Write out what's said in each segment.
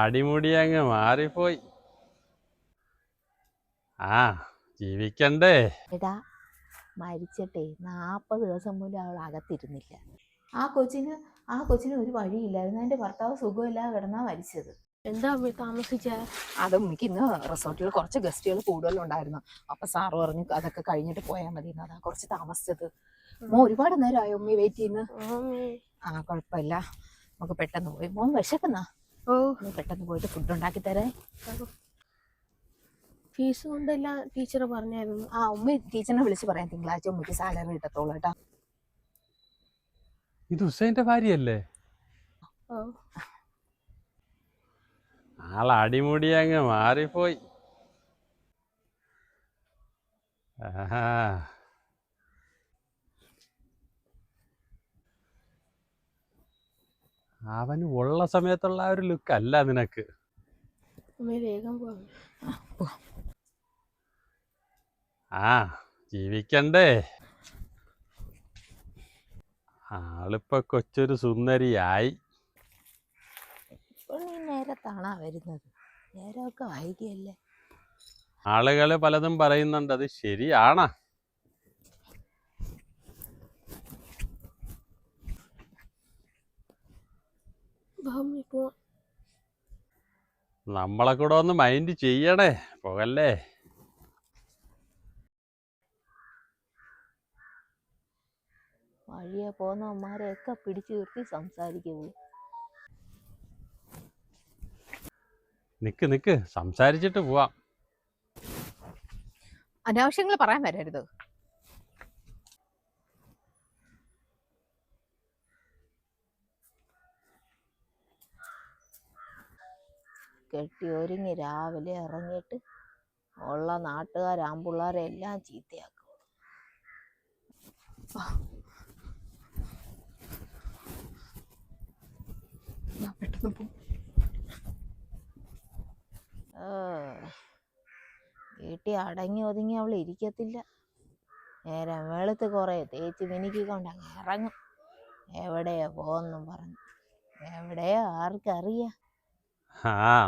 അടിമുടി അങ്ങ് മാറിപ്പോയി. ആ ജീവിക്കണ്ടേ. എടാ, മരിച്ചിട്ടേ 40 ദിവസം പോലും അവൾ അകത്തിരുന്നില്ല. ആ കൊച്ചിന് ഒരു വഴിയില്ലായിരുന്നു. എൻ്റെ ഭർത്താവ് സുഖമില്ലാതെ കിടന്നാ മരിച്ചത്. എന്താ താമസിച്ച? അത് എനിക്ക് ഇന്ന് റിസോർട്ടിൽ കുറച്ച് ഗസ്റ്റുകൾ കൂടുതലുണ്ടായിരുന്നു. അപ്പൊ സാറ് പറഞ്ഞു അതൊക്കെ കഴിഞ്ഞിട്ട് പോയാൽ മതി. അതാ കുറച്ച് താമസിച്ചത്. മോൻ ഒരുപാട് നേരമായോ ഉമ്മി വെയിറ്റ് ചെയ്യുന്നു? കുഴപ്പമില്ല, നമുക്ക് പെട്ടെന്ന് പോയി. മോൻ വിശക്കുന്നാ? നീ പെട്ടെന്ന് പോയിട്ട് ഫുഡ് ഉണ്ടാക്കി തരേ. ഫീസ് കൊണ്ടല്ല ടീച്ചർ പറഞ്ഞായിരുന്നു. ഉമ്മ ടീച്ചറിനെ വിളിച്ച് പറയാം, തിങ്കളാഴ്ച ഉമ്മയ്ക്ക് സാലറി കിട്ടത്തോളൂ കേട്ടാ. ഇത് ഹുസൈന്റെ ഭാര്യയല്ലേ? അടിമുടി അങ്ങ് മാറിപ്പോയി. അവന് ഉള്ള സമയത്തുള്ള ഒരു ലുക്ക് അല്ല നിനക്ക്. വേഗം ജീവിക്കണ്ടേ. ആളിപ്പോ കൊച്ചൊരു സുന്ദരിയായി. ഇപ്പോൾ നീ നേരത്താണാ വരുന്നത്? നേരമൊക്കെ വൈകിയല്ലേ. ആളുകള് പലതും പറയുന്നുണ്ട്, അത് ശരിയാണോ? നമ്മളെ കൂടെ ഒന്ന് മൈൻഡ് ചെയ്യണേ, പോകല്ലേ. വഴിയെ പോകുന്നവന്മാരെയൊക്കെ പിടിച്ചു നിർത്തി സംസാരിക്കുന്നു. നിക്ക് സംസാരിച്ചിട്ട് പോവാം. അനാവശ്യങ്ങൾ പറയാൻ വരരുത്. കെട്ടി ഒരുങ്ങി രാവിലെ ഇറങ്ങിയിട്ട് ഉള്ള നാട്ടുകാരാമ്പിള്ളാരെ എല്ലാം ചീത്തയാക്കും. വീട്ടിൽ അടങ്ങി ഒതുങ്ങി അവൾ ഇരിക്കത്തില്ല. നേരം വെളുത്ത് കുറെ തേച്ച് മിനുക്കിക്കൊണ്ട് അങ്ങ് ഇറങ്ങും. എവിടെയാ പോന്നും പറഞ്ഞു. എവിടെയോ ആർക്കറിയാം.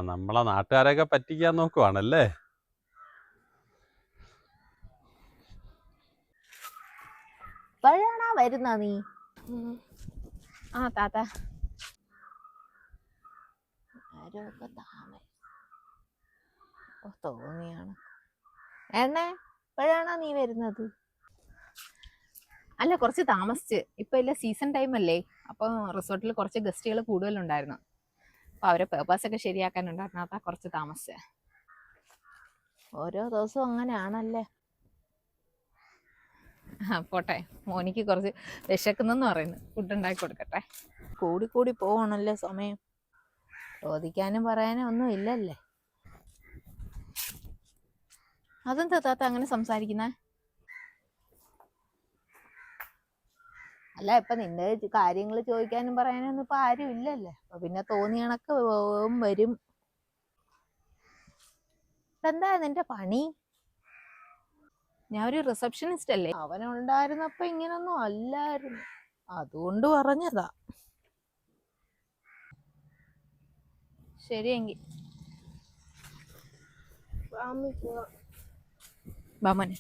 നമ്മളെ നാട്ടുകാരൊക്കെ പറ്റിക്കാൻ നോക്കുവാണല്ലേ. ഇപ്പോഴാണോ വരുന്ന നീ? താത്ത ആരൊക്കെ തോന്നിയാണ്. ഇപ്പോഴാണോ നീ വരുന്നത്? അല്ല, കുറച്ച് താമസിച്ച്. ഇപ്പൊ ഇല്ല, സീസൺ ടൈം അല്ലേ. അപ്പൊ റിസോർട്ടിൽ കുറച്ച് ഗസ്റ്റുകൾ കൂടുതലുണ്ടായിരുന്നു. അപ്പൊ അവരെ പേർപ്പസ് ഒക്കെ ശരിയാക്കാനുണ്ടായിരുന്നു. അതാ കുറച്ച് താമസിച്ചേ. ഓരോ ദിവസവും അങ്ങനെയാണല്ലേ. പോട്ടെ, മോനിക്ക് കുറച്ച് വിശക്കുന്നെന്ന് പറയുന്നു. ഫുഡ് ഉണ്ടാക്കി കൊടുക്കട്ടെ. കൂടി പോവണല്ലേ സമയം. ചോദിക്കാനും പറയാനും ഒന്നും ഇല്ലല്ലേ. അതെന്താ താത്ത അങ്ങനെ സംസാരിക്കുന്നേ? അല്ല, ഇപ്പൊ നിന്റെ കാര്യങ്ങൾ ചോദിക്കാനും പറയാനും ഒന്നും ഇപ്പൊ ആരും ഇല്ലല്ലേ. അപ്പൊ പിന്നെ തോന്നിയ കണക്ക് വരും. എന്താ നിന്റെ പണി? ഞാൻ ഒരു റിസപ്ഷനിസ്റ്റ് അല്ലേ. അവനുണ്ടായിരുന്നപ്പോ ഇങ്ങനൊന്നും അല്ലായിരുന്നു, അതുകൊണ്ട് പറഞ്ഞതാ. ശരിയെങ്കിൽ ബാമനെ.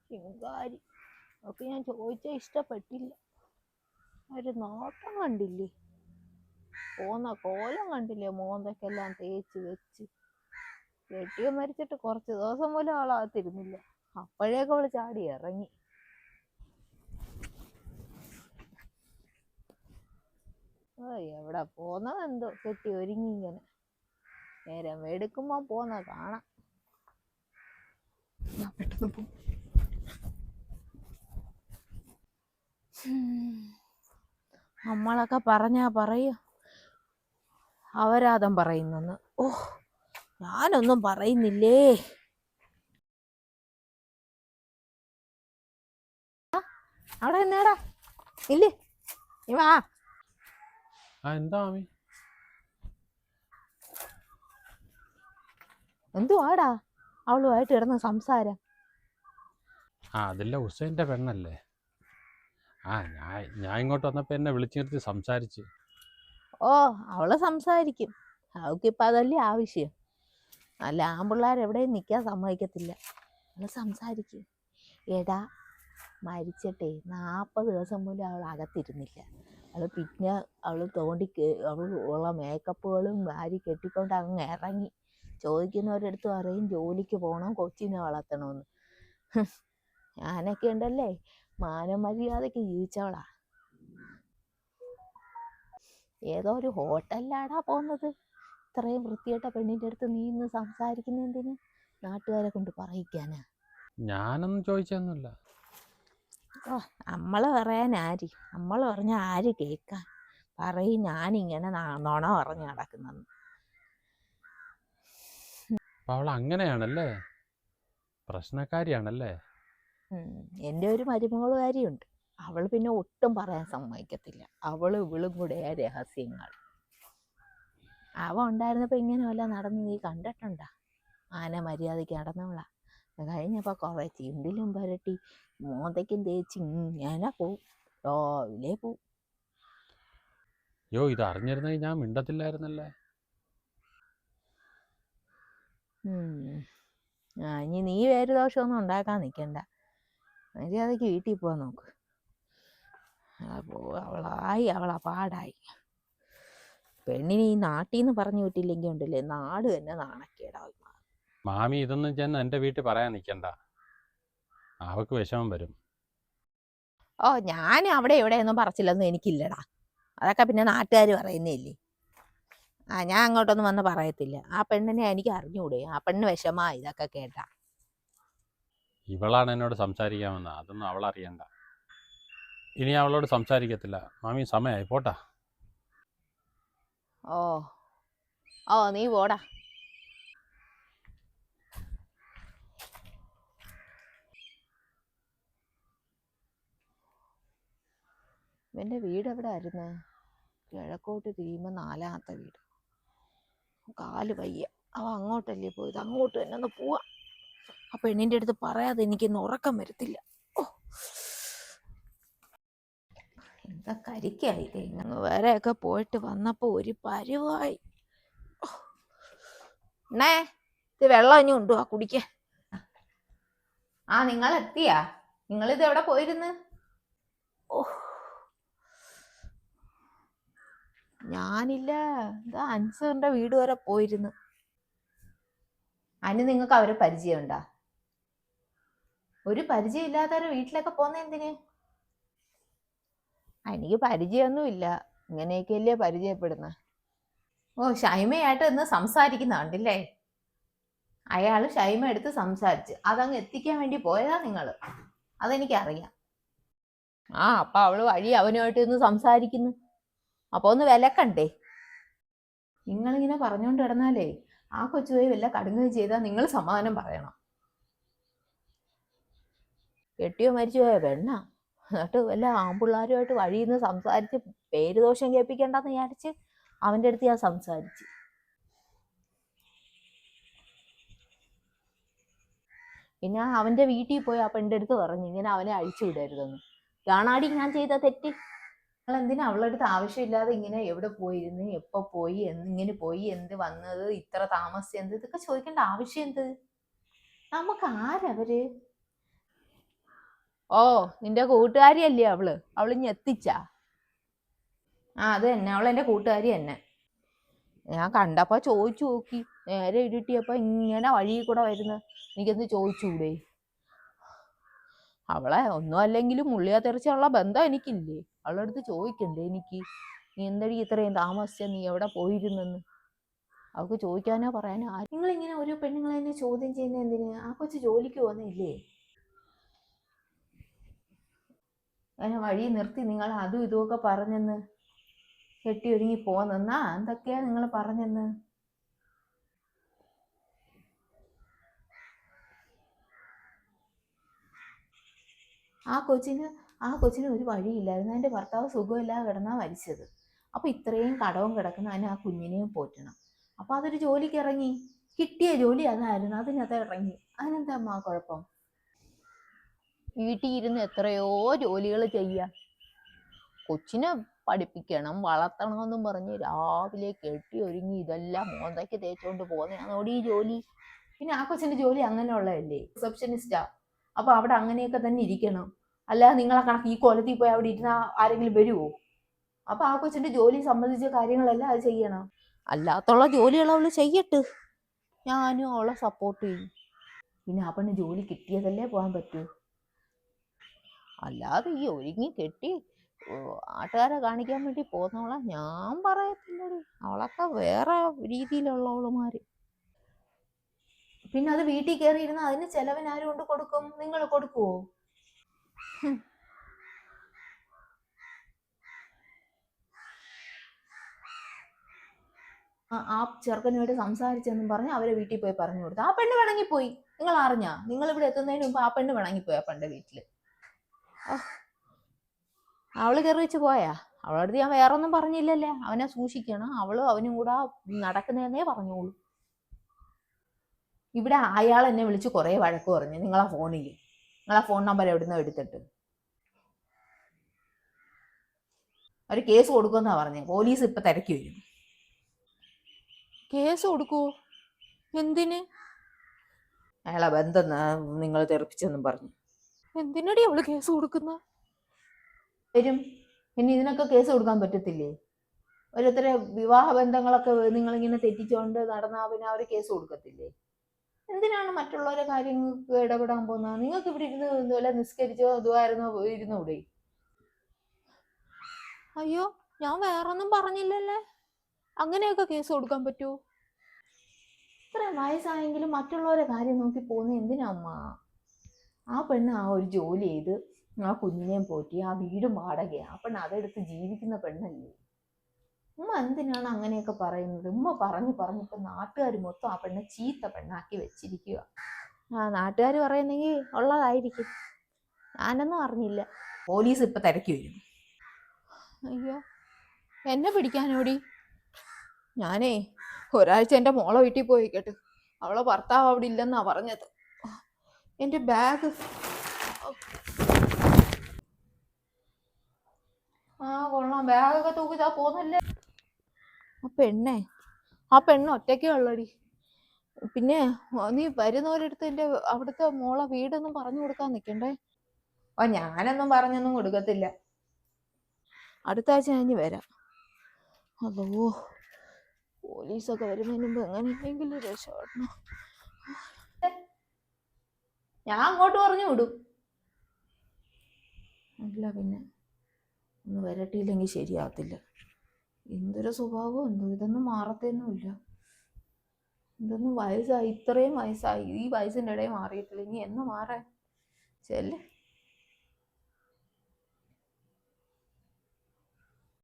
ചിങ്കാരി ഒക്കെ ഞാൻ ചോദിച്ച ഇഷ്ടപ്പെട്ടില്ല. ഒരു നോട്ടം കണ്ടില്ലേ, പോന്ന കോലം കണ്ടില്ലേ, മോന്തൊക്കെല്ലാം തേച്ച് വെച്ച്. കെട്ടിയോ മരിച്ചിട്ട് കുറച്ച് ദിവസം പോലും ആളാകത്തിരുന്നില്ല. അപ്പോഴേക്കും അവള് ചാടി ഇറങ്ങി. എവിടെ പോന്നതെന്തോ, കെട്ടി ഒരുങ്ങി ഇങ്ങനെ നേരം എടുക്കുമ്പോ പോന്ന കാണാം. നമ്മളൊക്കെ പറഞ്ഞാ പറയൂ, അവരാധം പറയുന്നെന്ന്. ഞാനൊന്നും പറയുന്നില്ലേ. അവിടെ എന്നേടാ ഇല്ലേ, നീ വാ. എന്തുവാടാ അവളുമായിട്ട് കിടന്ന സംസാരം? അതല്ല ഹുസൈന്റെ പെണ്ണല്ലേ. ഞാൻ ഇങ്ങോട്ട് വന്നപ്പോ എന്നെ വിളിച്ചു നിർത്തി സംസാരിച്ച്. ഓ, അവള് സംസാരിക്കും. അവൾക്കിപ്പോൾ അതല്ലേ ആവശ്യം. അല്ല, ആൺപിള്ളേർ എവിടെയും നിൽക്കാൻ സമ്മതിക്കത്തില്ല. അവള് സംസാരിക്കും. എടാ, മരിച്ചിട്ടേ 40 ദിവസം പോലും അവൾ അകത്തിരുന്നില്ല. പിന്നെ അവൾ അവൾ ഉള്ള മേക്കപ്പുകളും വാരി കെട്ടിക്കൊണ്ട് അങ്ങ് ഇറങ്ങി. ചോദിക്കുന്നവരടുത്ത് പറയും ജോലിക്ക് പോകണം, കൊച്ചിനെ വളർത്തണമെന്ന്. ഞാനൊക്കെ ഉണ്ടല്ലേ, മാനമര്യാദയ്ക്ക് ജീവിച്ചവളാ. ഏതോ ഒരു ഹോട്ടലിലാടാ പോകുന്നത്. ഇത്രയും വൃത്തിയായിട്ട പെണ്ണിൻ്റെ അടുത്ത് നീ ഇന്ന് സംസാരിക്കുന്ന എന്തിന്? നാട്ടുകാരെ കൊണ്ട് പറയിക്കാനാ? ഞാനൊന്നും ചോദിച്ചൊന്നുമില്ല. ഓ, നമ്മൾ പറയാൻ ആര്? നമ്മൾ പറഞ്ഞാൽ ആര് കേൾക്കാൻ? പറയും ഞാനിങ്ങനെ നുണ പറഞ്ഞ് നടക്കുന്നെന്ന്. അപ്പൊ അവൾ അങ്ങനെയാണല്ലേ, പ്രശ്നക്കാരിയാണല്ലേ? എൻ്റെ ഒരു മരുമകളുകാരിയുണ്ട്. അവൾ പിന്നെ ഒട്ടും പറയാൻ സമ്മതിക്കത്തില്ല. ഇവളും കൂടെ രഹസ്യങ്ങൾ. അവ ഉണ്ടായിരുന്നപ്പോൾ ഇങ്ങനെ വല്ല നടന്ന് നീ കണ്ടിട്ടുണ്ടാ? ആന മര്യാദയ്ക്ക് നടന്നവളാ. കഴിഞ്ഞപ്പോൾ കുറേ ചിണ്ടിലും പുരട്ടി മോന്തയ്ക്കും തേച്ച് ഇങ്ങനെ പോവും. രാവിലെ പോവും. യോ, ഇത് അറിഞ്ഞിരുന്നെങ്കിൽ ഞാൻ മിണ്ടത്തില്ലായിരുന്നല്ലേ. ഇനി നീ വേര് ദോഷമൊന്നും ഉണ്ടാക്കാൻ നിൽക്കണ്ട. മര്യാദയ്ക്ക് വീട്ടിൽ പോകാൻ നോക്ക്. അവളാ പാടായി. പെണ്ണിന് ഈ നാട്ടിൽ നിന്ന് പറഞ്ഞു വിട്ടില്ലെങ്കിൽ ഉണ്ടല്ലേ, നാട് തന്നെ നാണക്കേടാവും. മാമി ഇതൊന്നും ചെന്ന് എൻ്റെ വീട്ടിൽ പറയാൻ നിൽക്കണ്ട, അവൾക്ക് വിഷമം വരും. ഓ, ഞാൻ അവിടെ എവിടെയൊന്നും പറച്ചില്ലൊന്നും എനിക്കില്ലടാ. അതൊക്കെ പിന്നെ നാട്ടുകാർ പറയുന്നേല്ലേ. ഞാൻ അങ്ങോട്ടൊന്നും വന്ന് പറയത്തില്ല. ആ പെണ്ണിനെ എനിക്ക് അറിഞ്ഞൂടെ? ആ പെണ്ണ് വിഷമാ ഇതൊക്കെ കേട്ടാ. ഇവളാണ് എന്നോട് സംസാരിക്കാമെന്ന, അതൊന്നും അവളറിയണ്ട. ഇനി അവളോട് സംസാരിക്കത്തില്ല. മാമി സമയമായി, പോട്ടാ. ഓ, നീ പോടാ. എൻ്റെ വീട് എവിടെ ആയിരുന്നു? കിഴക്കോട്ട് തിരിയുമ്പോൾ 4-ാമത്തെ വീട്. കാല് വയ്യ. അവ അങ്ങോട്ടല്ലേ പോയത്, അങ്ങോട്ട് തന്നെ ഒന്ന് പോവാ. ആ പെണ്ണിൻ്റെ അടുത്ത് പറയാതെ എനിക്കൊന്ന് ഉറക്കം വരത്തില്ല. ഓ, എന്താ കരിക്കായി തേങ്ങ. വരെയൊക്കെ പോയിട്ട് വന്നപ്പോൾ ഒരു പരുവായി. ഇത് വെള്ളം ഇനി കൊണ്ടുവാ കുടിക്കാൻ. നിങ്ങൾ എത്തിയാ? നിങ്ങളിത് എവിടെ പോയിരുന്നു? ഓ, ഞാനില്ല, എന്താ അൻസറിന്റെ വീട് വരെ പോയിരുന്നു. അതിന് നിങ്ങൾക്ക് അവരെ പരിചയമുണ്ടാ? ഒരു പരിചയം ഇല്ലാത്തവരെ വീട്ടിലൊക്കെ പോകുന്ന എന്തിന്? എനിക്ക് പരിചയമൊന്നുമില്ല, ഇങ്ങനെയൊക്കെയല്ലേ പരിചയപ്പെടുന്ന. ഓ, ഷൈമയായിട്ട് ഇന്ന് സംസാരിക്കുന്ന കണ്ടില്ലേ? അയാൾ ഷൈമ എടുത്ത് സംസാരിച്ച് അതങ്ങ് എത്തിക്കാൻ വേണ്ടി പോയതാ നിങ്ങൾ. അതെനിക്കറിയാം. അപ്പൊ അവള് വഴി അവനുമായിട്ട് ഇന്ന് സംസാരിക്കുന്നു. അപ്പൊ ഒന്ന് വിലക്കണ്ടേ? നിങ്ങളിങ്ങനെ പറഞ്ഞുകൊണ്ട് കിടന്നാലേ ആ കൊച്ചു പോയി വല്ല കടുങ്ങുകയും ചെയ്താൽ നിങ്ങൾ സമാധാനം പറയണം. കെട്ടിയോ മരിച്ചു പോയ പെണ്ണാ. എന്നിട്ട് വല്ല ആൺപിള്ളാരുമായിട്ട് വഴിയിൽ നിന്ന് സംസാരിച്ച് പേര് ദോഷം കേൾപ്പിക്കണ്ടെന്ന് വിചാരിച്ച് അവൻ്റെ അടുത്ത് ഞാൻ സംസാരിച്ച്. പിന്നെ അവൻ്റെ വീട്ടിൽ പോയി ആ പെണ്ണിൻ്റെ അടുത്ത് പറഞ്ഞു ഇങ്ങനെ അവനെ അഴിച്ചു വിടരുതെന്ന്. കാണാടി ഞാൻ ചെയ്ത തെറ്റ്. നിങ്ങൾ എന്തിനാ അവളുടെ അടുത്ത് ആവശ്യമില്ലാതെ ഇങ്ങനെ എവിടെ പോയിരുന്നു, എപ്പോ പോയി, എന്നിങ്ങനെ പോയി, എന്ത് വന്നത്, ഇത്ര താമസിച്ച്, എന്ത് ഇതൊക്കെ ചോദിക്കേണ്ട ആവശ്യം എന്ത്? നമുക്ക് ആരവര്? ഓ, നിന്റെ കൂട്ടുകാരിയല്ലേ അവളിഞ്ഞ് എത്തിച്ചാ? അത് തന്നെ, അവൾ എൻ്റെ കൂട്ടുകാരി തന്നെ. ഞാൻ കണ്ടപ്പോ ചോദിച്ചു നോക്കി. നേരെ ഇരുട്ടിയപ്പോ ഇങ്ങനെ വഴിയിൽ കൂടെ വരുന്നു. എനിക്കൊന്ന് ചോദിച്ചൂടെ? അവളെ ഒന്നും അല്ലെങ്കിലും മുള്ളിയാ തെറിച്ചുള്ള ബന്ധം എനിക്കില്ലേ? അവളുടെ അടുത്ത് ചോദിക്കണ്ടേ എനിക്ക്, നീ എന്തടി ഇത്രയും താമസിച്ച, നീ എവിടെ പോയിരുന്നെന്ന്? അവൾക്ക് ചോദിക്കാനോ പറയാനോ നിങ്ങളിങ്ങനെ ഓരോ പെണ്ണുങ്ങളെ തന്നെ ചോദ്യം ചെയ്യുന്ന എന്തിന്? ആ കൊച്ചു ജോലിക്ക് പോകുന്നില്ലേ? അങ്ങനെ വഴി നിർത്തി നിങ്ങൾ അതും ഇതുമൊക്കെ പറഞ്ഞെന്ന് കെട്ടി ഒരുങ്ങി പോന്നെന്നാ എന്തൊക്കെയാ നിങ്ങൾ പറഞ്ഞെന്ന്? ആ കൊച്ചിന് ഒരു വഴിയില്ലായിരുന്നു. എൻ്റെ ഭർത്താവ് സുഖമില്ലാതെ കിടന്നാ മരിച്ചത്. അപ്പൊ ഇത്രയും കടവും കിടക്കുന്ന അതിന് ആ കുഞ്ഞിനെയും പോറ്റണം. അപ്പൊ അതൊരു ജോലിക്ക് ഇറങ്ങി. കിട്ടിയ ജോലി അതായിരുന്നു, അതിനകത്ത് ഇറങ്ങി. അതിനെന്താ അമ്മ കുഴപ്പം? വീട്ടിൽ ഇരുന്ന് എത്രയോ ജോലികൾ ചെയ്യാം. കൊച്ചിനെ പഠിപ്പിക്കണം വളർത്തണമെന്നും പറഞ്ഞ് രാവിലെ കെട്ടി ഒരുങ്ങി ഇതെല്ലാം മോന്തയ്ക്ക് തേച്ചുകൊണ്ട് പോകുന്നതാണോടി ഈ ജോലി. പിന്നെ ആ കൊച്ചിന്റെ ജോലി അങ്ങനെയുള്ളതല്ലേ, റിസപ്ഷനിസ്റ്റാ. അപ്പൊ അവിടെ അങ്ങനെയൊക്കെ തന്നെ ഇരിക്കണം. അല്ലാതെ നിങ്ങളെ കണക്ക് ഈ കൊലത്തിൽ പോയി അവിടെ ഇരുന്ന ആരെങ്കിലും വരുമോ? അപ്പൊ ആ കൊച്ചിന്റെ ജോലി സംബന്ധിച്ച കാര്യങ്ങളെല്ലാം അത് ചെയ്യണം. അല്ലാത്തുള്ള ജോലികൾ അവള് ചെയ്യട്ട്, ഞാനും അവളെ സപ്പോർട്ട് ചെയ്യും. പിന്നെ ആ പെണ്ണ് ജോലി കിട്ടിയതല്ലേ പോകാൻ പറ്റൂ. അല്ലാതെ ഈ ഒരുങ്ങി കെട്ടി നാട്ടുകാരെ കാണിക്കാൻ വേണ്ടി പോകുന്നവളെ ഞാൻ പറയത്തില്ലടി. അവളൊക്കെ വേറെ രീതിയിലുള്ളവളുമാര്. പിന്നെ അത് വീട്ടിൽ കയറിയിരുന്ന അതിന് ചെലവിന് ആരും കൊണ്ട് കൊടുക്കും? നിങ്ങൾ കൊടുക്കുവോ? ആ ചെറുക്കനുമായിട്ട് സംസാരിച്ചെന്നും പറഞ്ഞ് അവരെ വീട്ടിൽ പോയി പറഞ്ഞു കൊടുത്തു. ആ പെണ്ണ് പിണങ്ങിപ്പോയി. നിങ്ങൾ അറിഞ്ഞാ? നിങ്ങൾ ഇവിടെ എത്തുന്നതിന് മുമ്പ് ആ പെണ്ണ് പിണങ്ങിപ്പോയി ആ പെണ്ണിന്റെ വീട്ടില്. അവള് കയറി വെച്ച് പോയാ? അവളടുത്ത് ഞാൻ വേറെ ഒന്നും പറഞ്ഞില്ലല്ലേ. അവനെ സൂക്ഷിക്കണം, അവളും അവനും കൂടെ നടക്കുന്നതെന്നേ പറഞ്ഞോളൂ. ഇവിടെ അയാൾ എന്നെ വിളിച്ച് കുറെ വഴക്ക് പറഞ്ഞു നിങ്ങളെ ഫോണിൽ. നിങ്ങളെ ഫോൺ നമ്പർ എവിടുന്നോ എടുത്തിട്ട് ഒരു കേസ് കൊടുക്കുമെന്നാ പറഞ്ഞേ. പോലീസ് ഇപ്പൊ തിരക്കി വരും. കേസ് കൊടുക്കുവോ? എന്തിന്? അയാളെ ബന്ധം നിങ്ങൾ തെറിപ്പിച്ചെന്നും പറഞ്ഞു. എന്തിനടി അവള് കേസ് കൊടുക്കുന്ന? വരും. പിന്നെ ഇതിനൊക്കെ കേസ് കൊടുക്കാൻ പറ്റത്തില്ലേ? ഓരോരുത്തരെ വിവാഹ ബന്ധങ്ങളൊക്കെ നിങ്ങളിങ്ങനെ തെറ്റിച്ചുകൊണ്ട് നടന്നാൽ പിന്നെ അവർ കേസ് കൊടുക്കത്തില്ലേ? എന്തിനാണ് മറ്റുള്ളവരെ കാര്യങ്ങൾക്ക് ഇടപെടാൻ പോകുന്നത്? നിങ്ങൾക്ക് ഇവിടെ ഇരുന്ന് വല്ല നിസ്കരിച്ചോ ഇതുവായിരുന്നോ ഇരുന്നൂടെ? അയ്യോ, ഞാൻ വേറൊന്നും പറഞ്ഞില്ലല്ലേ. അങ്ങനെയൊക്കെ കേസ് കൊടുക്കാൻ പറ്റുമോ? ഇത്രയും വയസ്സായെങ്കിലും മറ്റുള്ളവരെ കാര്യം നോക്കി പോകുന്നത് എന്തിനാ അമ്മ? ആ പെണ്ണ് ആ ഒരു ജോലി ചെയ്ത് ആ കുഞ്ഞിനെയും പോറ്റി ആ വീടും വാടകയാ. ആ പെണ്ണ് അതെടുത്ത് ജീവിക്കുന്ന പെണ്ണല്ലേ. ഉമ്മ എന്തിനാണ് അങ്ങനെയൊക്കെ പറയുന്നത്? ഉമ്മ പറഞ്ഞിപ്പോ നാട്ടുകാർ മൊത്തം ആ പെണ്ണെ ചീത്ത പെണ്ണാക്കി വെച്ചിരിക്കുക. ആ, നാട്ടുകാർ പറയുന്നെങ്കിൽ ഉള്ളതായിരിക്കും. ഞാനൊന്നും അറിഞ്ഞില്ല. പോലീസ് ഇപ്പൊ തിരക്കി വരും. അയ്യോ, എന്നെ പിടിക്കാനോടി? ഞാനേ ഒരാഴ്ച എൻ്റെ മോളെ വീട്ടിൽ പോയി കേട്ട്. അവളെ ഭർത്താവ് അവിടെ ഇല്ലെന്നാ പറഞ്ഞത്. എൻ്റെ ബാഗ്. ആ കൊള്ളാം, ബാഗൊക്കെ തൂക്കിച്ചാ പോന്നല്ലേ. ആ പെണ്ണ് ഒറ്റയ്ക്കേ ഉള്ളടി. പിന്നെ നീ വരുന്നവരടുത്ത് എൻ്റെ അവിടുത്തെ മോളെ വീടൊന്നും പറഞ്ഞു കൊടുക്കാൻ നിൽക്കണ്ടേ. ഞാനൊന്നും പറഞ്ഞൊന്നും കൊടുക്കത്തില്ല. അടുത്ത ആഴ്ച ഞാൻ വരാം. അതോ പോലീസൊക്കെ വരുന്നതിന് മുമ്പ് എങ്ങനെയെങ്കിലും രക്ഷപ്പെടണം. ഞാൻ അങ്ങോട്ട് പറഞ്ഞു വിടും. അല്ല പിന്നെ ഒന്ന് വരട്ടിയില്ലെങ്കിൽ ശരിയാകത്തില്ല. എന്തൊരു സ്വഭാവം എന്തോ, ഇതൊന്നും മാറത്തൊന്നുമില്ല. ഇതൊന്നും വയസ്സായി, ഇത്രയും വയസ്സായി, ഈ വയസ്സിൻ്റെ ഇടയിൽ മാറിയിട്ടില്ല. ഇനി എന്ന് മാറാൻ? ചെല്ലേ.